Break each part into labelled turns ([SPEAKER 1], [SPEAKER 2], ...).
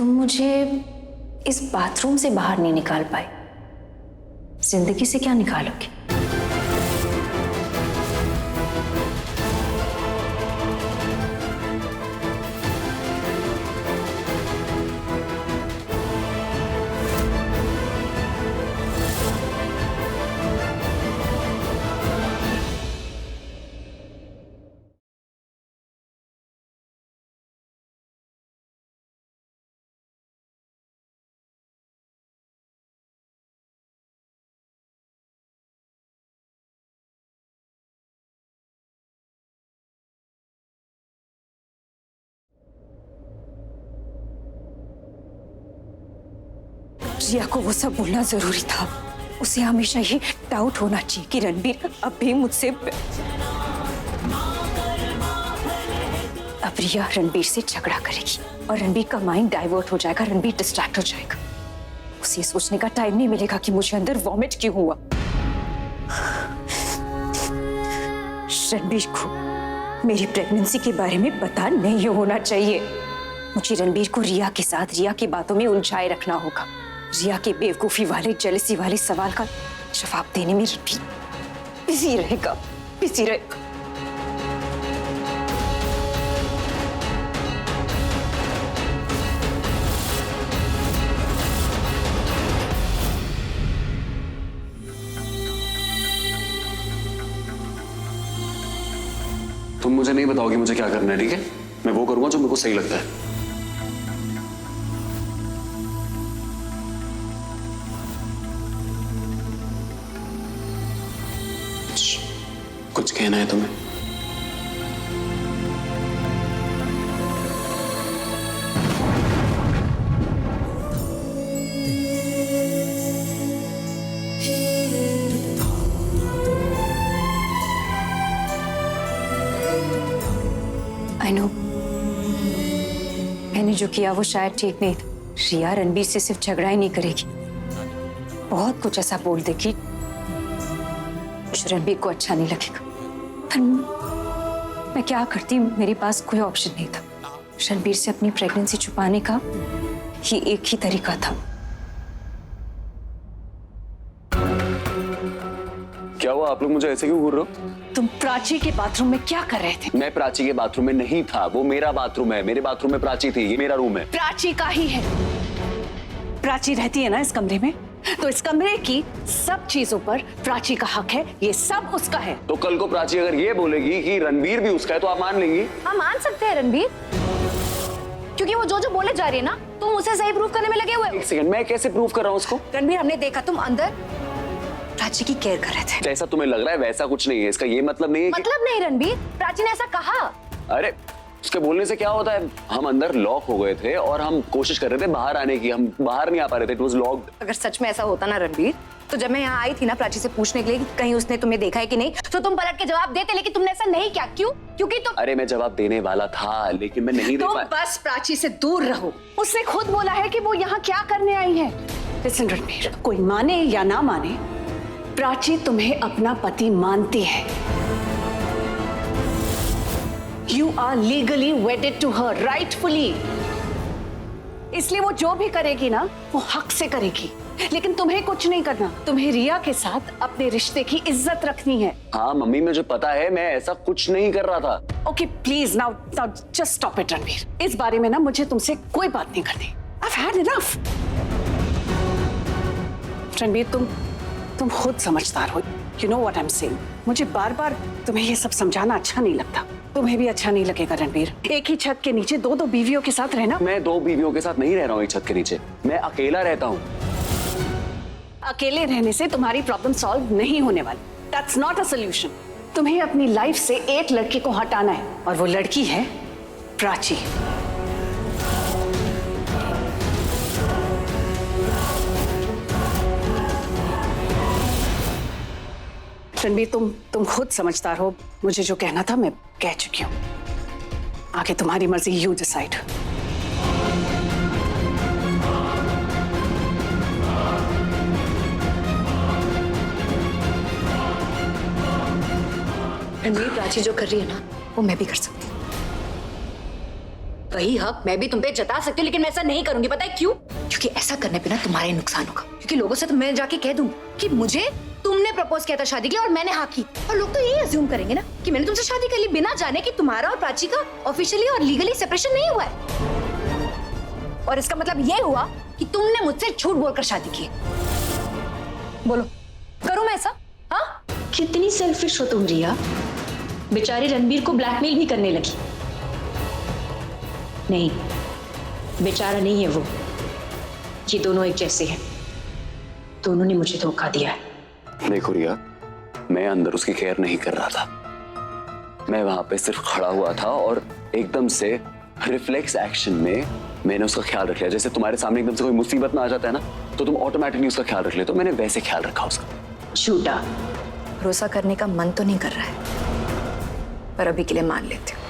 [SPEAKER 1] तुम मुझे इस बाथरूम से बाहर नहीं निकाल पाए, जिंदगी से क्या निकालोगे? रिया को वो सब बोलना जरूरी था। उसे हमेशा ही डाउट होना चाहिए कि रणबीर अब भी मुझसे। अब रिया रणबीर से झगड़ा करेगी और रणबीर का माइंड डाइवर्ट हो जाएगा, रणबीर डिस्ट्रैक्ट हो जाएगा। उसे सोचने का टाइम नहीं मिलेगा कि मुझे अंदर वॉमिट क्यों हुआ। रणबीर को मेरी प्रेगनेंसी के बारे में पता नहीं होना चाहिए। मुझे रणबीर को रिया के साथ, रिया की बातों में उलझाए रखना होगा। रिया के बेवकूफी वाले, जेलसी वाले सवाल का जवाब देने में रणबीर बिजी रहेगा, बिजी रहेगा।
[SPEAKER 2] तुम मुझे नहीं बताओगे मुझे क्या करना है, ठीक है? मैं वो करूंगा जो मेरे को सही लगता है। कुछ कहना है तुम्हें?
[SPEAKER 1] I know, मैंने जो किया वो शायद ठीक नहीं था। रिया रणबीर से सिर्फ झगड़ा ही नहीं करेगी, बहुत कुछ ऐसा बोल देगी जो रणबीर को अच्छा नहीं लगेगा। पर मैं क्या करती, मेरे पास कोई ऑप्शन नहीं था। रणबीर से अपनी प्रेगनेंसी छुपाने का ही एक ही तरीका था।
[SPEAKER 2] क्या हुआ? आप लोग मुझे ऐसे क्यों घूर रहे हो?
[SPEAKER 1] तुम प्राची के बाथरूम में क्या कर रहे थे?
[SPEAKER 2] मैं प्राची के बाथरूम में नहीं था, वो मेरा बाथरूम है। मेरे बाथरूम में प्राची थी, ये मेरा रूम है।
[SPEAKER 1] प्राची का ही है। प्राची रहती है ना इस कमरे में, तो इस कमरे की सब चीजों पर प्राची का हक है, ये सब उसका है।
[SPEAKER 2] तो कल को प्राची अगर ये बोलेगी कि रणबीर भी उसका है तो आप मान लेंगी?
[SPEAKER 3] हम मान सकते हैं रणबीर, क्योंकि वो जो बोले जा रही है ना, तुम उसे सही प्रूफ करने में लगे हुए हो।
[SPEAKER 2] एक सेकंड, मैं कैसे प्रूफ कर रहा हूँ उसको?
[SPEAKER 3] रणबीर, हमने देखा तुम अंदर
[SPEAKER 1] प्राची की केयर कर रहे थे।
[SPEAKER 2] जैसा तुम्हें लग रहा है वैसा कुछ नहीं है। इसका ये मतलब नहीं है
[SPEAKER 3] मतलब नहीं रणबीर, प्राची ने ऐसा कहा।
[SPEAKER 2] अरे उसके बोलने से क्या होता है? हम अंदर लॉक हो गए थे और हम कोशिश कर रहे थे बाहर आने की, हम बाहर नहीं आ पा रहे थे, इट वाज लॉक्ड।
[SPEAKER 3] अगर सच में ऐसा होता ना रणबीर, तो जब मैं यहाँ आई थी ना प्राची से पूछने के लिए कि कहीं उसने तुम्हें देखा है कि नहीं, तो तुम पलट के जवाब देते, लेकिन तुमने ऐसा नहीं किया। क्यों? क्योंकि तुम।
[SPEAKER 2] अरे मैं जवाब देने वाला था लेकिन मैं नहीं दे
[SPEAKER 1] तुम
[SPEAKER 2] पाया।
[SPEAKER 1] बस प्राची से दूर रहो। उसने खुद बोला है कि वो यहाँ क्या करने आई है। लिसन रणबीर, कोई माने या ना माने, प्राची तुम्हें अपना पति मानती है। You are legally wedded to her, rightfully. इसलिए वो जो भी करेगी ना, वो हक से करेगी। लेकिन तुम्हें कुछ नहीं करना, तुम्हें रिया के साथ अपने रिश्ते की इज्जत रखनी है।
[SPEAKER 2] हाँ मम्मी, मुझे पता है, मैं ऐसा कुछ नहीं कर रहा था।
[SPEAKER 1] Okay please, now just stop it Ranbir. इस बारे में ना मुझे तुमसे कोई बात नहीं करनी। I've had enough. रणबीर, तुम खुद समझदार हो। You know what I'm saying. मुझे बार बार तुम्हें ये सब समझाना अच्छा नहीं लगता। तुम्हें भी अच्छा नहीं लगेगा रणबीर। एक ही छत के नीचे दो बीवियों के साथ रहना।
[SPEAKER 2] मैं 2 बीवियों के साथ नहीं रह रहा हूँ एक छत के नीचे, मैं अकेला रहता हूँ।
[SPEAKER 1] अकेले रहने से तुम्हारी प्रॉब्लम सॉल्व नहीं होने वाली। That's not a solution. तुम्हें अपनी लाइफ से एक लड़की को हटाना है, और वो लड़की है प्राची। रणबीर, तुम खुद समझदार हो। मुझे जो कहना था मैं कह चुकी हूँ। आगे तुम्हारी मर्जी, यू डिसाइड।
[SPEAKER 3] रणबीर, प्राची जो कर रही है ना, वो मैं भी कर सकती हूँ। वही हक मैं भी तुम पे जता सकती हूँ, लेकिन मैं ऐसा नहीं करूंगी। पता है क्यों? क्योंकि ऐसा करने पे ना तुम्हारे नुकसान होगा। क्योंकि लोगों से तो मैं जाके कह दूं कि मुझे तुमने प्रपोज किया था शादी के लिए और मैंने हाँ की, और लोग तो यही अज्यूम करेंगे ना कि मैंने तुमसे शादी कर ली, बिना जाने कि तुम्हारा और प्राची का ऑफिशियली और लीगली सेपरेशन नहीं हुआ है। और इसका मतलब ये हुआ कि तुमने मुझसे झूठ बोलकर शादी की। बोलो, करूं मैं ऐसा? हाँ?
[SPEAKER 1] कितनी सेल्फिश हो तुम रिया, बेचारे रणबीर को ब्लैकमेल भी करने लगी। नहीं, बेचारा नहीं है वो, ये दोनों एक जैसे हैं। दोनों ने मुझे धोखा दिया है।
[SPEAKER 2] देखो रिया, मैं अंदर उसकी केयर नहीं कर रहा था। मैं वहां पे सिर्फ खड़ा हुआ था और एकदम से रिफ्लेक्स एक्शन में मैंने उसका ख्याल रख लिया। जैसे तुम्हारे सामने एकदम से कोई मुसीबत में आ जाता है ना, तो तुम ऑटोमेटिकली उसका ख्याल रख लेते हो। मैंने वैसे ख्याल रखा उसका।
[SPEAKER 1] झूठा।
[SPEAKER 3] भरोसा करने का मन तो नहीं कर रहा है, पर अभी के लिए मान लेती हूँ।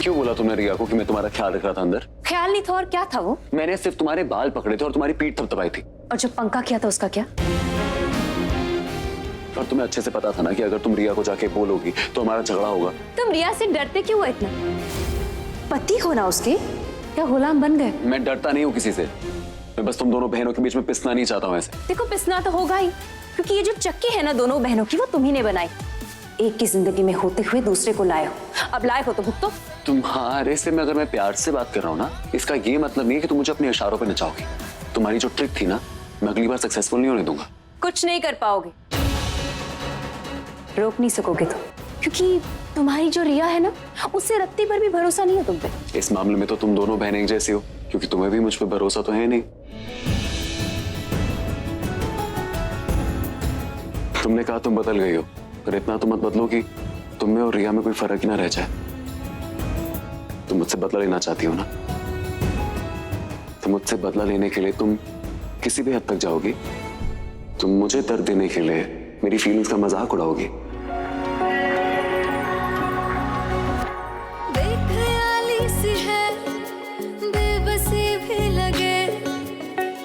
[SPEAKER 2] क्यों बोला तुमने रिया को कि मैं तुम्हारा ख्याल रख रहा था अंदर?
[SPEAKER 1] ख्याल नहीं था और क्या था वो?
[SPEAKER 2] मैंने सिर्फ तुम्हारे बाल पकड़े थे और तुम्हारी पीठ थपथपाई थी।
[SPEAKER 1] और जब पंखा किया था उसका क्या?
[SPEAKER 2] और तुम्हें अच्छे से पता था ना कि अगर तुम रिया को जाके बोलोगी तो हमारा झगड़ा होगा।
[SPEAKER 1] तुम रिया से डरते क्यों हो इतना? पति हो ना उसके, क्या गुलाम बन गए?
[SPEAKER 2] मैं डरता नहीं हूँ किसी से, मैं बस तुम दोनों बहनों के बीच में पिसना नहीं चाहता हूँ ऐसे।
[SPEAKER 1] देखो, पिसना तो होगा ही, क्योंकि ये जो चक्की है ना दोनों बहनों की, वो तुम्ही ने बनाई। एक की जिंदगी में होते हुए दूसरे को लाए हो, अब लायक हो तो भुगतो।
[SPEAKER 2] तुम्हारे से मैं अगर मैं प्यार से बात कर रहा हूँ ना, इसका ये मतलब नहीं है कि तुम मुझे अपने इशारों पे नचाओगी। तुम्हारी जो ट्रिक थी ना, मैं अगली बार सक्सेसफुल नहीं होने दूंगा।
[SPEAKER 1] कुछ नहीं कर पाओगे, रोक नहीं सकोगे तुम, क्योंकि तुम्हारी जो रिया है ना, उससे रत्ती पर भी भरोसा नहीं है तुम पे।
[SPEAKER 2] इस मामले में तो तुम दोनों बहनें एक जैसी हो, क्योंकि तुम्हें भी मुझ पर भरोसा तो है नहीं। तुमने कहा तुम बदल गई हो, पर इतना तो मत बदलो कि तुम में और रिया में कोई फर्क ही ना रह जाए। तुम मुझसे बदला लेना चाहती हो ना, तो मुझसे बदला लेने के लिए तुम किसी भी हद तक जाओगी। तुम मुझे दर्द देने के लिए मेरी फीलिंग्स का मजाक उड़ाओगी।
[SPEAKER 4] बेख्याली सी है, बेबसी भी लगे,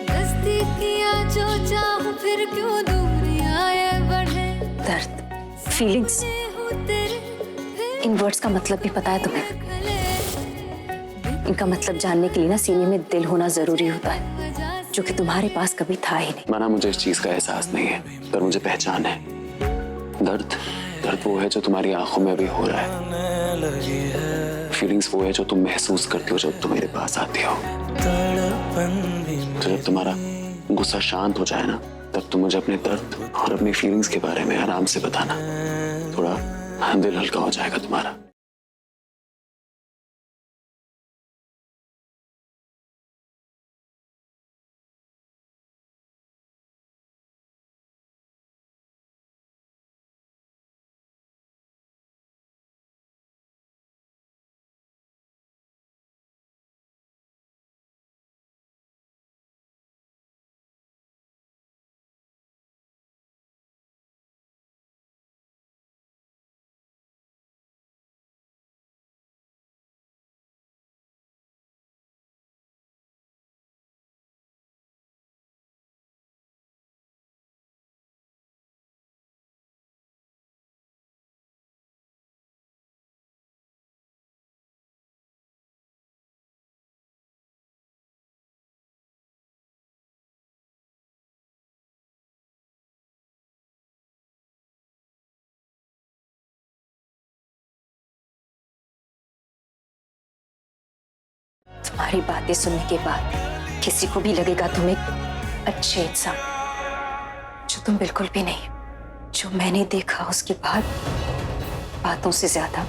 [SPEAKER 4] दस्ती किया जो चाहूं फिर क्यों दूरियां ये बढ़े।
[SPEAKER 1] दर्द, फीलिंग्स, इन वर्ड्स का मतलब भी पता है तुम्हें? इनका मतलब जानने के लिए ना सीने में दिल होना जरूरी होता है, जो कि तुम्हारे पास कभी था ही नहीं।
[SPEAKER 2] माना मुझे इस चीज का एहसास नहीं है, पर मुझे पहचान है। दर्द, दर्द वो है जो तुम्हारी आंखों में अभी हो रहा है। फीलिंग्स वो है जो तुम महसूस करती हो जब तुम मेरे पास आती हो। तो जब तुम्हारा गुस्सा शांत हो जाए ना, तब तुम मुझे अपने दर्द और अपनी फीलिंग्स के बारे में आराम से बताना। थोड़ा दिल हल्का हो जाएगा तुम्हारा।
[SPEAKER 1] तुम्हारी बातें सुनने के बाद किसी को भी लगेगा तुम एक अच्छे इंसान, जो तुम बिल्कुल भी नहीं। जो मैंने देखा उसके बाद बातों से ज्यादा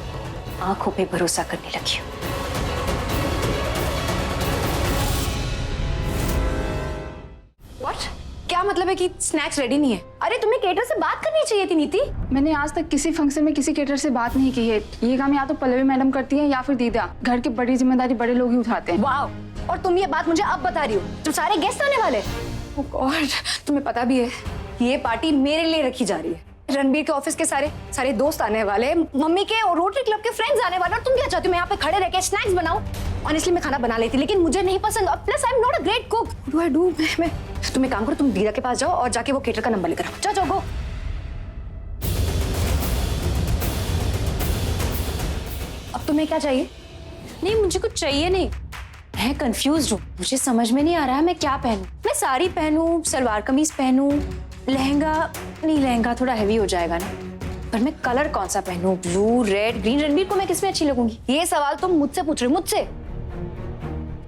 [SPEAKER 1] आंखों पे भरोसा करने लगी हूँ।
[SPEAKER 3] What? क्या मतलब है कि स्नैक्स रेडी नहीं है? अरे तुम्हें केटर से बात करनी चाहिए थी नीति।
[SPEAKER 5] मैंने आज तक किसी फंक्शन में किसी केटर से बात नहीं की है। ये काम या तो पल्लवी मैडम करती है या फिर दीदा। घर की बड़ी जिम्मेदारी बड़े लोग ही उठाते हैं।
[SPEAKER 3] वाह, और तुम ये बात मुझे अब बता रही हो जब सारे गेस्ट आने वाले।
[SPEAKER 5] ओह गॉड, तुम्हें पता भी है
[SPEAKER 3] ये पार्टी मेरे लिए रखी जा रही है। रणबीर के ऑफिस के सारे दोस्त आने वाले हैं, मम्मी के और रोटरी क्लब के फ्रेंड्स आने वाले, और तुम क्या चाहती हो मैं यहाँ पे खड़े रह के स्नैक्स बनाऊं? ऑनेस्टली मैं खाना बना लेती, लेकिन मुझे नहीं पसंद। Plus I am not a great cook. Do I do? मैं तुम एक काम करो, तुम दीदा के पास जाओ और जाके वो केटर का नंबर लेकर आओ। जाओ गो। अब तुम्हें क्या चाहिए?
[SPEAKER 1] नहीं, मुझे कुछ चाहिए नहीं। मैं कंफ्यूज हूँ, मुझे समझ में नहीं आ रहा है मैं क्या पहनूं। मैं साड़ी पहनूं, सलवार कमीज पहनूं, लहंगा? नहीं, लहंगा थोड़ा हैवी हो जाएगा ना। पर मैं कलर कौन सा पहनूं? Blue, red, green? रणबीर को मैं किसमें अच्छी लगूंगी?
[SPEAKER 3] ये सवाल तुम मुझसे पूछ रहे हो? मुझसे?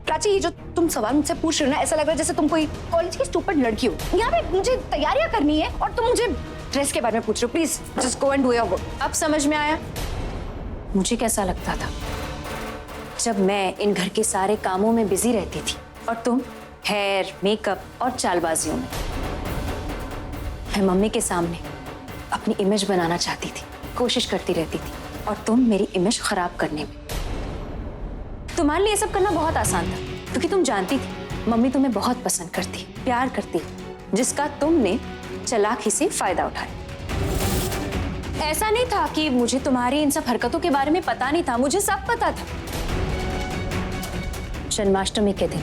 [SPEAKER 3] प्राची, ये जो तुम सवाल मुझसे पूछ रहे हो ना, ऐसा लग रहा है जैसे तुम कोई कॉलेज की स्टूपिड लड़की हो। यहाँ पे मुझे तैयारियां करनी है और तुम मुझे ड्रेस के बारे में पूछ रहे हो। Please just go and do your work.
[SPEAKER 1] अब समझ में आया मुझे कैसा लगता था जब मैं इन घर के सारे कामों में बिजी रहती थी और तुम हेयर, मेकअप और चालबाजियों में। मैं मम्मी के सामने अपनी इमेज बनाना चाहती थी, कोशिश करती रहती थी, और तुम मेरी इमेज खराब करने में। तुम्हारे लिए ये सब करना बहुत आसान था, क्योंकि तुम जानती थी मम्मी तुम्हें बहुत पसंद करती, प्यार करती, जिसका तुमने चालाकी से फायदा उठाया। ऐसा नहीं था कि मुझे तुम्हारी इन सब हरकतों के बारे में पता नहीं था, मुझे सब पता था। जन्माष्टमी के दिन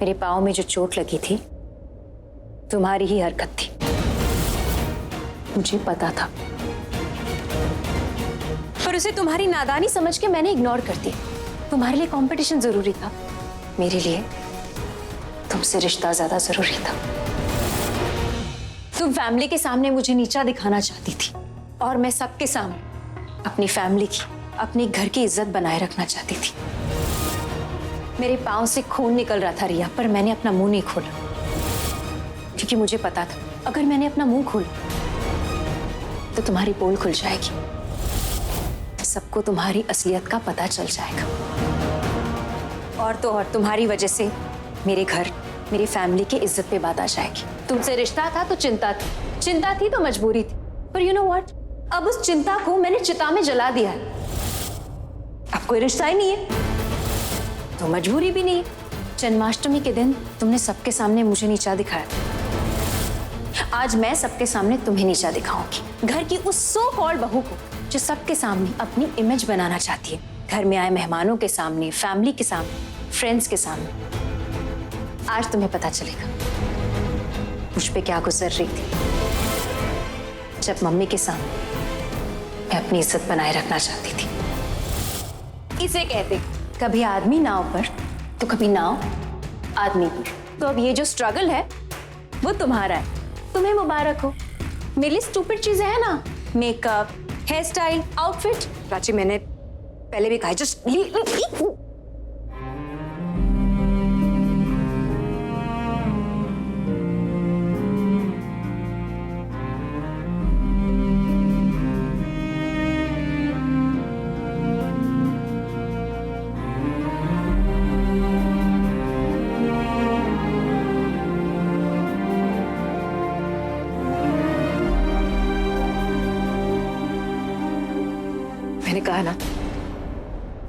[SPEAKER 1] मेरे पाँव में जो चोट लगी थी तुम्हारी ही हरकत थी, मुझे पता था। पर उसे तुम्हारी नादानी समझ के मैंने इग्नोर कर दिया। तुम्हारे लिए कंपटीशन जरूरी था, मेरे लिए तुमसे रिश्ता ज्यादा जरूरी था। तुम फैमिली के सामने मुझे नीचा दिखाना चाहती थी, और मैं सबके सामने अपनी फैमिली की, अपने घर की इज्जत बनाए रखना चाहती थी। मेरे पांव से खून निकल रहा था रिया, पर मैंने अपना मुंह नहीं खोला, क्योंकि मुझे पता था अगर मैंने अपना मुंह खोला तो तुम्हारी पोल खुल जाएगी, तो सबको तुम्हारी असलियत का पता चल जाएगा। और तो और तुम्हारी वजह से मेरे घर, मेरी फैमिली की इज्जत पे बात आ जाएगी। तुमसे रिश्ता था तो चिंता थी, चिंता थी तो मजबूरी थी, पर यू नो व्हाट, अब उस चिंता को मैंने चिता में जला दिया है। अब कोई रिश्ता ही नहीं है तो मजबूरी भी नहीं है। जन्माष्टमी के दिन तुमने सबके सामने मुझे नीचा दिखाया, आज मैं सबके सामने तुम्हें नीचा दिखाऊंगी। घर की उस सो कॉल्ड बहू को जो सबके सामने अपनी इमेज बनाना चाहती है, घर में आए मेहमानों के सामने, फैमिली के सामने, फ्रेंड्स के सामने। आज तुम्हें पता चलेगा मुझ पे क्या गुजर रही थी जब मम्मी के सामने मैं अपनी इज्जत बनाए रखना चाहती थी। इसे कहते कभी आदमी नाव पर तो कभी नाव आदमी पर। तो अब ये जो स्ट्रगल है वो तुम्हारा है, तुम्हें मुबारक हो। मेरे लिए स्टूपिड चीजें है ना, makeup, hair style, outfit.
[SPEAKER 3] Prachi, मैंने पहले भी कहा है, जस्ट मैंने कहा ना,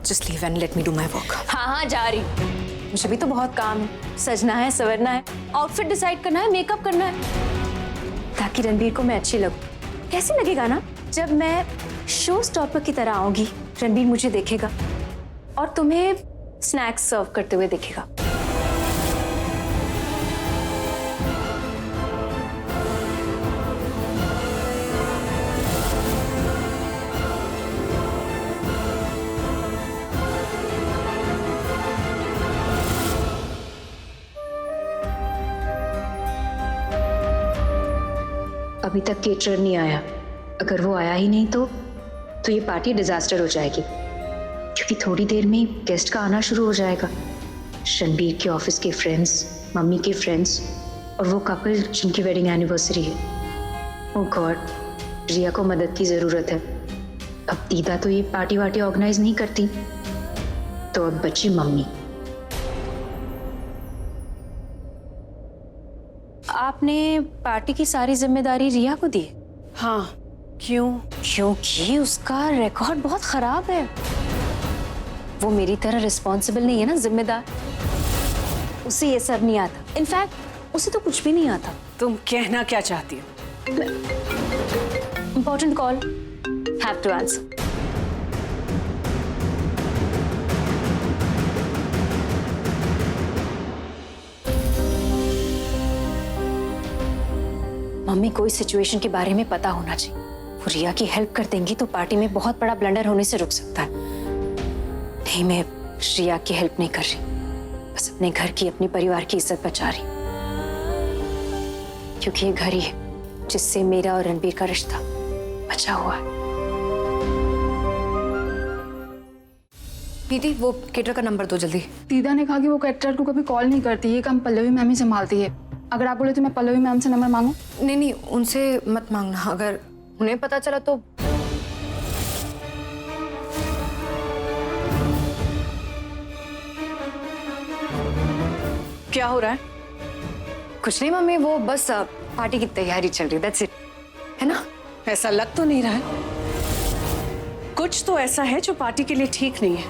[SPEAKER 3] just leave and let me do my work.
[SPEAKER 1] हाँ हाँ, जा रही हूँ। मुझे भी तो बहुत काम है, सजना है, संवरना है, आउटफिट डिसाइड करना है, मेकअप करना है, ताकि रणबीर को मैं अच्छी लगूं। कैसे लगेगा ना जब मैं शो स्टॉपर की तरह आऊंगी, रणबीर मुझे देखेगा और तुम्हें स्नैक्स सर्व करते हुए देखेगा। अभी तक केटरर नहीं आया, अगर वो आया ही नहीं तो ये पार्टी डिजास्टर हो जाएगी, क्योंकि थोड़ी देर में गेस्ट का आना शुरू हो जाएगा। रणबीर के ऑफिस के फ्रेंड्स, मम्मी के फ्रेंड्स, और वो कपल जिनकी वेडिंग एनिवर्सरी है। ओह गॉड, रिया को मदद की जरूरत है। अब दीदा तो ये पार्टी वार्टी ऑर्गेनाइज नहीं करती, तो अब बची मम्मी। आपने पार्टी की सारी जिम्मेदारी रिया को दी?
[SPEAKER 3] हाँ, क्यों?
[SPEAKER 1] क्योंकि उसका रिकॉर्ड बहुत खराब है। वो मेरी तरह रिस्पॉन्सिबल नहीं है ना, जिम्मेदार। उसे ये सब नहीं आता। इनफैक्ट उसे तो कुछ भी नहीं आता।
[SPEAKER 6] तुम कहना क्या चाहती हो?
[SPEAKER 1] Important call, have to answer. मम्मी को इस सिचुएशन के बारे में पता होना चाहिए। वो रिया की हेल्प कर देंगी तो पार्टी में बहुत बड़ा ब्लंडर होने से रुक सकता है। नहीं, मैं रिया की हेल्प नहीं कर रही, बस अपने घर की, अपने परिवार की इज्जत बचा रही, क्योंकि ये घर ही है जिससे मेरा और रणबीर का रिश्ता बचा हुआ है।
[SPEAKER 3] नीति, वो केटर का नंबर दो जल्दी।
[SPEAKER 5] दीदा ने कहा कि वो कैटर को कभी कॉल नहीं करती, ये काम पल्लवी मैम ही संभालती है। अगर आप बोले तो मैं पल्लवी मैम से नंबर मांगू?
[SPEAKER 3] नहीं नहीं, उनसे मत मांगना, अगर उन्हें पता चला तो।
[SPEAKER 6] क्या हो रहा है?
[SPEAKER 3] कुछ नहीं मम्मी, वो बस पार्टी की तैयारी चल रही, दैट्स इट, है ना?
[SPEAKER 6] ऐसा लग तो नहीं रहा है। कुछ तो ऐसा है जो पार्टी के लिए ठीक नहीं है।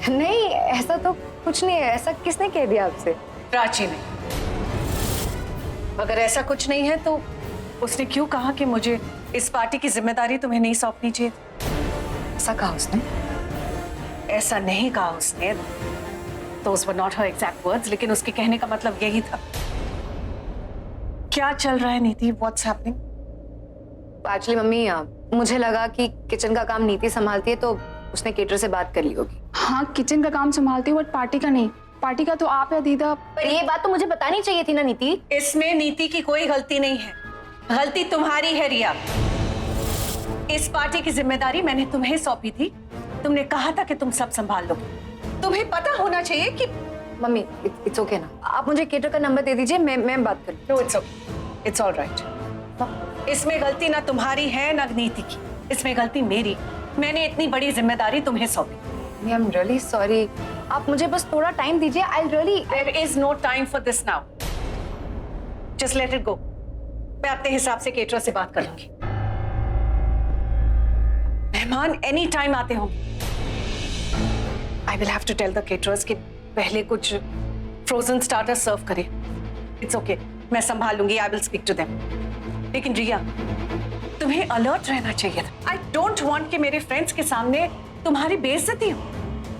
[SPEAKER 3] नहीं, ऐसा तो कुछ नहीं है। ऐसा किसने कह दिया आपसे?
[SPEAKER 6] प्राची ने। अगर ऐसा कुछ नहीं है तो उसने क्यों कहा कि मुझे इस पार्टी की जिम्मेदारी तुम्हें नहीं सौंपनी चाहिए?
[SPEAKER 3] ऐसा कहा उसने?
[SPEAKER 6] ऐसा नहीं कहा उसने। Those were not her exact words, लेकिन उसके कहने का मतलब यही था। क्या चल रहा है नीति? What's happening?
[SPEAKER 3] एक्चुअली मम्मी, मुझे लगा कि किचन का काम नीति संभालती है तो उसने केटर से बात कर ली होगी।
[SPEAKER 5] हाँ, किचन का काम संभालती हूँ, बट पार्टी का नहीं। पार्टी का तो आप या दीदा।
[SPEAKER 3] पर ये बात तो मुझे बतानी चाहिए थी ना नीति।
[SPEAKER 6] इसमें नीति की कोई गलती नहीं है, गलती तुम्हारी है रिया। इस पार्टी की जिम्मेदारी मैंने तुम्हें सौंपी थी, तुमने कहा था कि तुम सब संभाल लो। तुम्हें पता होना चाहिए कि।
[SPEAKER 3] मम्मी, इट्स ओके ना, आप मुझे केटर का नंबर दे दीजिए, मैं बात कर।
[SPEAKER 6] No, it's okay, it's all right. इसमें गलती ना तुम्हारी है ना नीति की, इसमें गलती मेरी। मैंने इतनी बड़ी जिम्मेदारी तुम्हें सौंपी।
[SPEAKER 3] आई एम रियली सॉरी, आप मुझे बस थोड़ा टाइम दीजिए। I really.
[SPEAKER 6] There is no time for this now, just let it go. मैं अपने हिसाब से केटरर से बात कर लूंगी। मेहमान एनी टाइम आते होंगे। I will have to tell the caterers कि पहले कुछ फ्रोजन स्टार्टर सर्व करें। इट्स ओके, मैं संभाल लूंगी। I will speak to them. लेकिन रिया, तुम्हें अलर्ट रहना चाहिए था। आई डोंट वांट कि मेरे फ्रेंड्स के सामने तुम्हारी बेइज्जती हो।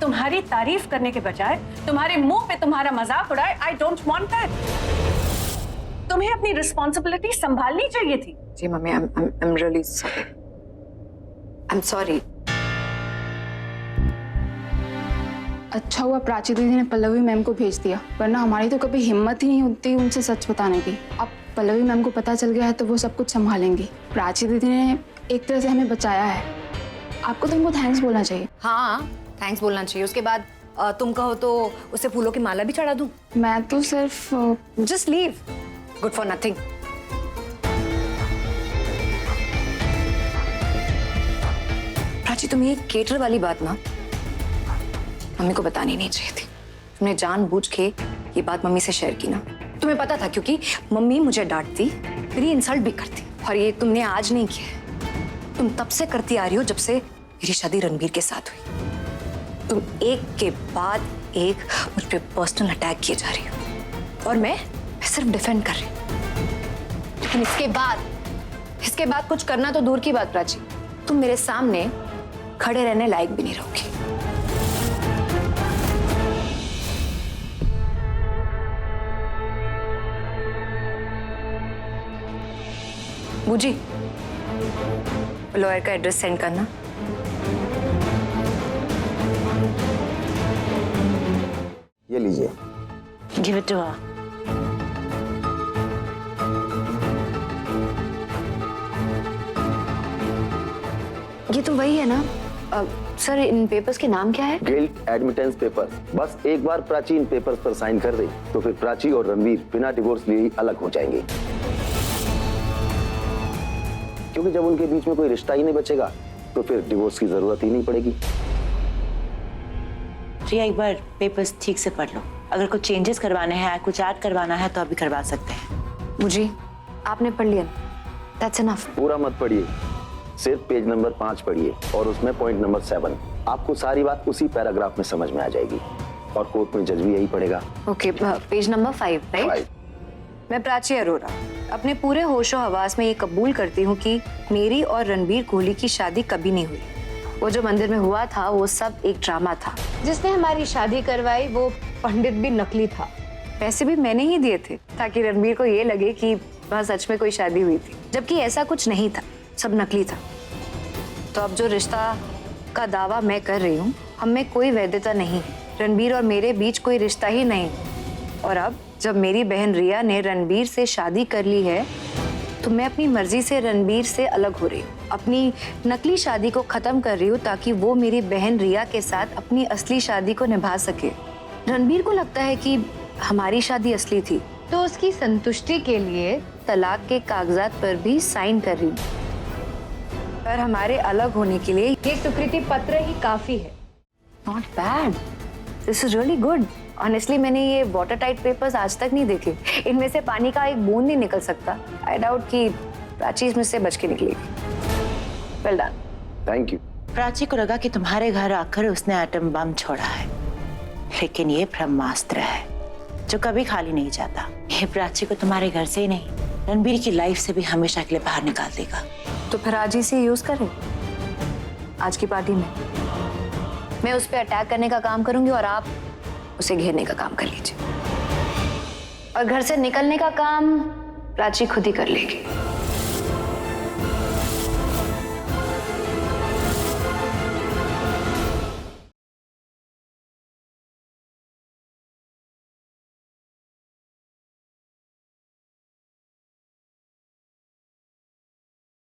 [SPEAKER 6] तुम्हारी तारीफ करने के बजाय तुम्हारे मुंह पे तुम्हारा मजाक उड़ाए। I don't want that. तुम्हें अपनी रिस्पॉन्सिबिलिटी संभालनी चाहिए थी।
[SPEAKER 3] जी mummy, I am really sorry. I am sorry.
[SPEAKER 5] अच्छा हुआ प्राची दीदी ने पल्लवी मैम को भेज दिया, वरना हमारी तो कभी हिम्मत ही नहीं होती उनसे सच बताने की। अब पल्लवी मैम को पता चल गया है तो वो सब कुछ संभालेंगी। प्राची दीदी ने एक तरह से हमें बचाया है। आपको तो उनको थैंक्स बोलना चाहिए।
[SPEAKER 3] हाँ, थैंक्स बोलना चाहिए। उसके बाद तुम कहो तो उसे फूलों की माला भी चढ़ा दूं।
[SPEAKER 5] मैं तो सिर्फ
[SPEAKER 3] just leave, good for nothing. Prachi, तुम ये केटर वाली बात ना मम्मी को बतानी नहीं चाहिए थी। तुमने जानबूझ के ये बात मम्मी से शेयर की ना। तुम्हें पता था क्योंकि मम्मी मुझे डांटती, फिर ये इंसल्ट भी करती। और ये तुमने आज नहीं किया, तुम तब से करती आ रही हो जब से मेरी शादी रणबीर के साथ हुई। तुम एक के बाद एक मुझ पे पर्सनल अटैक किए जा रही हो और मैं सिर्फ डिफेंड कर रही हूँ। लेकिन इसके बाद कुछ करना तो दूर की बात प्राची, तुम मेरे सामने खड़े रहने लायक भी नहीं रहोगी। बूजी, लॉयर का एड्रेस सेंड करना।
[SPEAKER 7] ये लीजिए।
[SPEAKER 6] Give it to her.
[SPEAKER 3] ये तो वही है ना? सर, इन पेपर्स के नाम क्या है?
[SPEAKER 7] Guilt admittance paper. बस एक बार प्राची इन पेपर्स पर साइन कर दे तो फिर प्राची और रणवीर बिना डिवोर्स लिए ही अलग हो जाएंगे, क्योंकि जब उनके बीच में कोई रिश्ता ही नहीं बचेगा तो फिर डिवोर्स की जरूरत ही नहीं पड़ेगी।
[SPEAKER 8] रिया, एक बार पेपर्स ठीक से पढ़ लो। अगर कुछ चेंजेस करवाने हैं, कुछ ऐड करवाना है तो अभी करवा सकते हैं।
[SPEAKER 3] मुझे आपने पढ़ लिया? That's enough.
[SPEAKER 7] पूरा मत पढ़िए, सिर्फ पेज नंबर 5 पढ़िए और उसमें पॉइंट नंबर 7। आपको सारी बात उसी पैराग्राफ में समझ में आ जाएगी और कोर्ट में जज भी यही पढ़ेगा।
[SPEAKER 3] Okay, page number 5, right? मैं प्राची अरोरा अपने पूरे होशो हवास में ये कबूल करती हूँ कि मेरी और रणबीर कोहली की शादी कभी नहीं हुई। वो जो मंदिर में हुआ था वो सब एक ड्रामा था। जिसने हमारी शादी करवाई वो पंडित भी नकली था। पैसे भी मैंने ही दिए थे ताकि रणबीर को ये लगे कि वहाँ सच में कोई शादी हुई थी, जबकि ऐसा कुछ नहीं था, सब नकली था। तो अब जो रिश्ता का दावा मैं कर रही हूँ, हम में कोई वैधता नहीं है। रणबीर और मेरे बीच कोई रिश्ता ही नहीं। और अब जब मेरी बहन रिया ने रणबीर से शादी कर ली है तो मैं अपनी मर्जी से रणबीर से अलग हो रही हूँ। अपनी नकली शादी को खत्म कर रही हूँ ताकि वो मेरी बहन रिया के साथ अपनी असली शादी को निभा सके। रणबीर को लगता है कि हमारी शादी असली थी, तो उसकी संतुष्टि के लिए तलाक के कागजात पर भी साइन कर रही हूँ। पर हमारे अलग होने के लिए ये स्वीकृति पत्र ही काफी है। Not bad, this is really good. Honestly मैंने ये वाटर टाइट पेपर्स आज तक नहीं देखे। इनमें से पानी का एक बूंद नहीं निकल सकता। आई डाउट कि प्राची इसमें से बच के निकलेगी। Well done.
[SPEAKER 7] Thank you.
[SPEAKER 8] Prachi को लगा कि तुम्हारे घर आकर उसने एटम बम छोड़ा है, लेकिन ये ब्रह्मास्त्र है जो कभी खाली नहीं जाता। ये प्राची को तुम्हारे घर से ही नहीं, रणबीर की लाइफ से भी हमेशा के लिए बाहर निकाल देगा।
[SPEAKER 3] तो फिर आज ही से यूज करें। आज की पार्टी में मैं उस पर अटैक करने का काम करूंगी और आप उसे घेरने का काम कर लीजिए। और घर से निकलने का काम प्राची खुद ही कर लेगी।